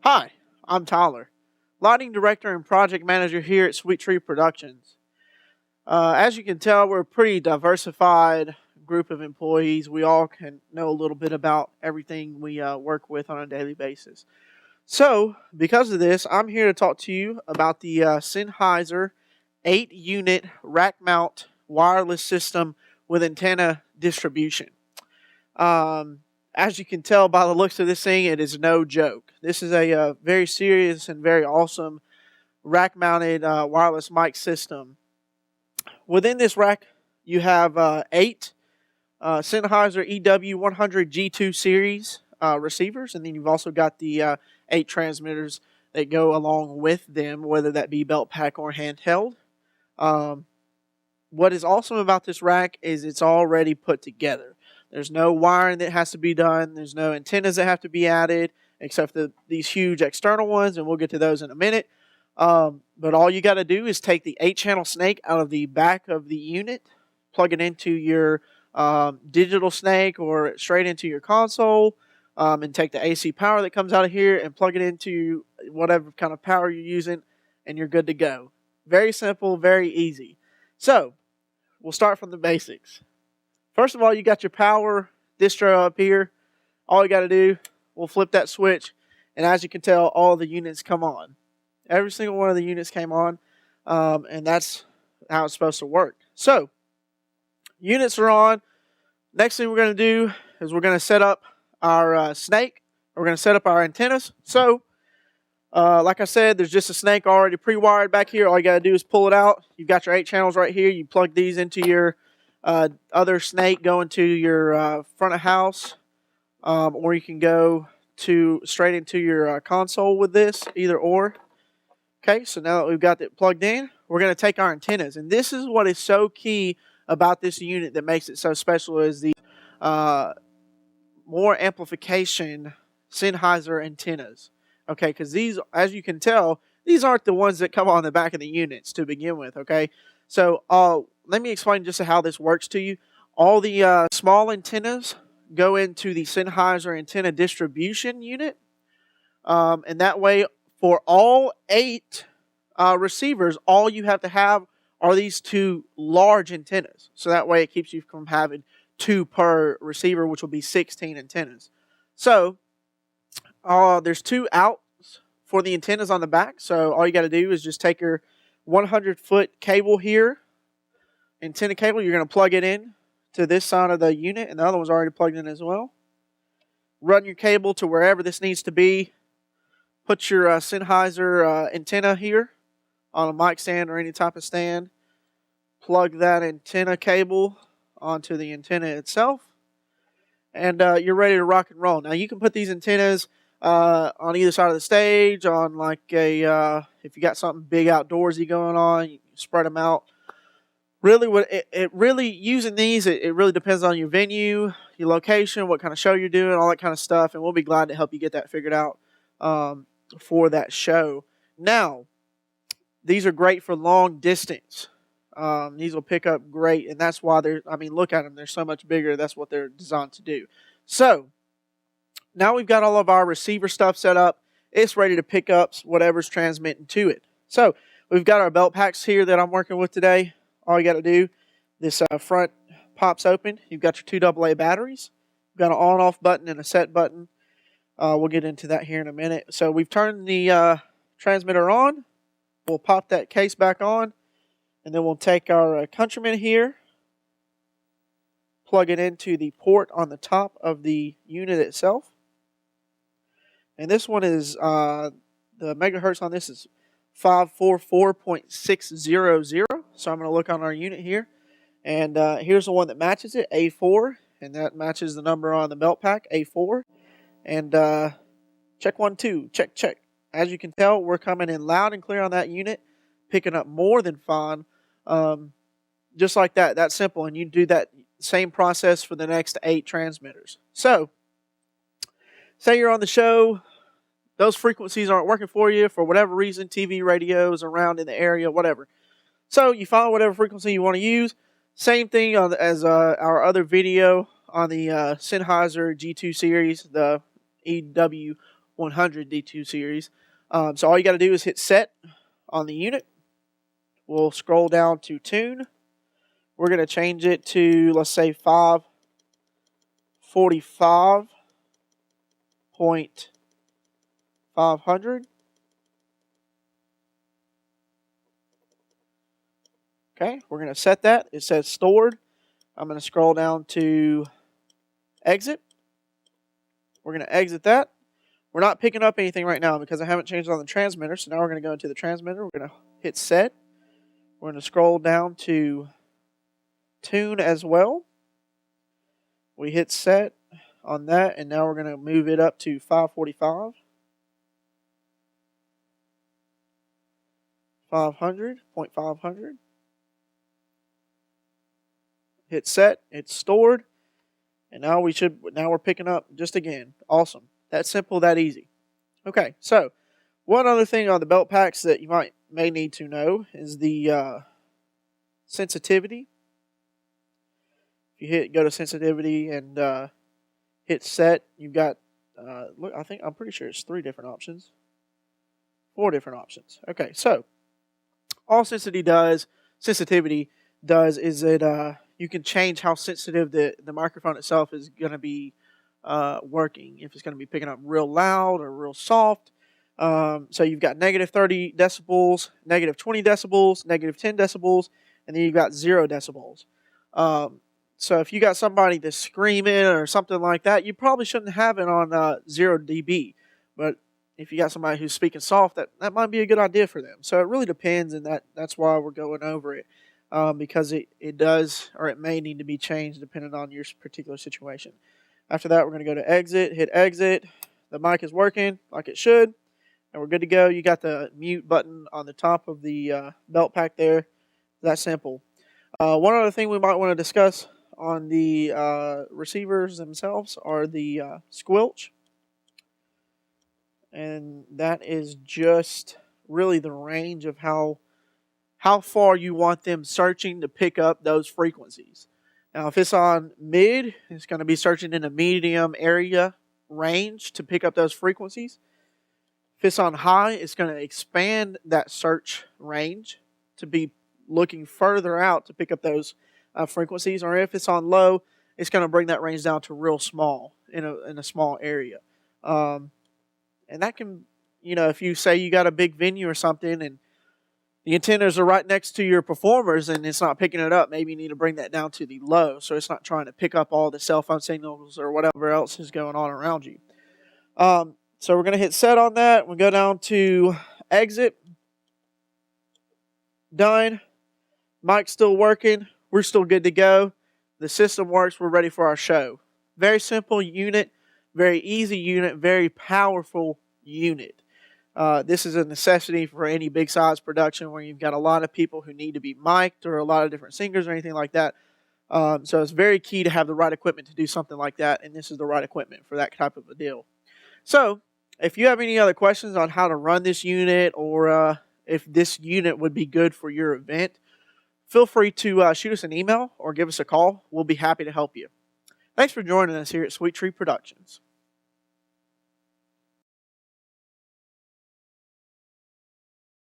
Hi, I'm Tyler, Lighting Director and Project Manager here at SweetTree Productions. As you can tell, we're a pretty diversified group of employees. We all can know a little bit about everything we work with on a daily basis. So, because of this, I'm here to talk to you about the Sennheiser 8-unit rack mount wireless system with antenna distribution. As you can tell by the looks of this thing, it is no joke. This is a very serious and very awesome rack-mounted wireless mic system. Within this rack, you have 8 Sennheiser EW 100 G2 series receivers, and then you've also got the 8 transmitters that go along with them, whether that be belt pack or handheld. What is awesome about this rack is it's already put together. There's no wiring that has to be done. There's no antennas that have to be added, except for these huge external ones, and we'll get to those in a minute. But all you got to do is take the 8-channel snake out of the back of the unit, plug it into your digital snake or straight into your console, and take the AC power that comes out of here and plug it into whatever kind of power you're using, and you're good to go. Very simple, very easy. So, we'll start from the basics. First of all, you got your power distro up here. All you got to do, we'll flip that switch, and as you can tell, all the units come on. Every single one of the units came on, and that's how it's supposed to work. So, units are on. Next thing we're going to do is we're going to set up our snake. We're going to set up our antennas. So, like I said, there's just a snake already pre-wired back here. All you got to do is pull it out. You've got your 8 channels right here. You plug these into your other snake going to your front of house, or you can go straight into your console with this, either or. Okay, so now that we've got it plugged in, we're going to take our antennas, and this is what is so key about this unit that makes it so special is the more amplification Sennheiser antennas. Okay, because these, as you can tell, these aren't the ones that come on the back of the units to begin with. Okay, so let me explain just how this works to you. All the small antennas go into the Sennheiser antenna distribution unit. And that way, for all 8 receivers, all you have to have are these 2 large antennas. So that way it keeps you from having 2 per receiver, which will be 16 antennas. So there's 2 outs for the antennas on the back. So all you got to do is just take your 100-foot cable here, antenna cable. You're going to plug it in to this side of the unit, and the other one's already plugged in as well. Run your cable to wherever this needs to be. Put your Sennheiser antenna here on a mic stand or any type of stand. Plug that antenna cable onto the antenna itself, and you're ready to rock and roll. Now you can put these antennas on either side of the stage, on like a if you got something big outdoorsy going on, you can spread them out. Really, using these, it really depends on your venue, your location, what kind of show you're doing, all that kind of stuff, and we'll be glad to help you get that figured out for that show. Now, these are great for long distance. These will pick up great, and that's why look at them, they're so much bigger. That's what they're designed to do. So, now we've got all of our receiver stuff set up. It's ready to pick up whatever's transmitting to it. So, we've got our belt packs here that I'm working with today. All you got to do, this front pops open. You've got your 2 AA batteries. You've got an on-off button and a set button. We'll get into that here in a minute. So we've turned the transmitter on. We'll pop that case back on, and then we'll take our Countryman here, plug it into the port on the top of the unit itself. And this one is, the megahertz on this is 544.600. So I'm going to look on our unit here, and here's the one that matches it, A4, and that matches the number on the belt pack, A4. And check 1, 2, check, check. As you can tell, we're coming in loud and clear on that unit, picking up more than fine, just like that. That's simple, and you do that same process for the next 8 transmitters. So, say you're on the show, those frequencies aren't working for you for whatever reason, TV, radios around in the area, whatever. So you find whatever frequency you want to use. Same thing as our other video on the Sennheiser G2 series, the EW 100 D2 series. So all you got to do is hit set on the unit. We'll scroll down to tune. We're going to change it to, let's say, 545.500. Okay, we're going to set that. It says stored. I'm going to scroll down to exit. We're going to exit that. We're not picking up anything right now because I haven't changed it on the transmitter. So now we're going to go into the transmitter. We're going to hit set. We're going to scroll down to tune as well. We hit set on that, and now we're going to move it up to 545. 500.500. Hit set. It's stored. And now we're picking up just again. Awesome. That simple, that easy. Okay, so one other thing on the belt packs that you may need to know is the sensitivity. If you go to sensitivity and hit set, you've got look. I'm pretty sure it's 4 different options. Okay, so all sensitivity does is that you can change how sensitive the microphone itself is going to be working. If it's going to be picking up real loud or real soft. So you've got negative 30 decibels, negative 20 decibels, negative 10 decibels, and then you've got 0 decibels. So if you got somebody that's screaming or something like that, you probably shouldn't have it on 0 dB. But if you got somebody who's speaking soft, that might be a good idea for them. So it really depends, and that's why we're going over it. Because it does, or it may need to be changed depending on your particular situation. After that, we're going to go to exit, hit exit. The mic is working like it should, and we're good to go. You got the mute button on the top of the belt pack there. That simple. One other thing we might want to discuss on the receivers themselves are the squelch. And that is just really the range of how far you want them searching to pick up those frequencies. Now, if it's on mid, it's going to be searching in a medium area range to pick up those frequencies. If it's on high, it's going to expand that search range to be looking further out to pick up those frequencies. Or if it's on low, it's going to bring that range down to real small in a small area. And that can, if you say you got a big venue or something and the antennas are right next to your performers and it's not picking it up, maybe you need to bring that down to the low so it's not trying to pick up all the cell phone signals or whatever else is going on around you. So we're going to hit set on that. We'll go down to exit. Done. Mic's still working. We're still good to go. The system works. We're ready for our show. Very simple unit. Very easy unit. Very powerful unit. This is a necessity for any big size production where you've got a lot of people who need to be mic'd or a lot of different singers or anything like that. So it's very key to have the right equipment to do something like that, and this is the right equipment for that type of a deal. So if you have any other questions on how to run this unit or if this unit would be good for your event, feel free to shoot us an email or give us a call. We'll be happy to help you. Thanks for joining us here at SweetTree Productions.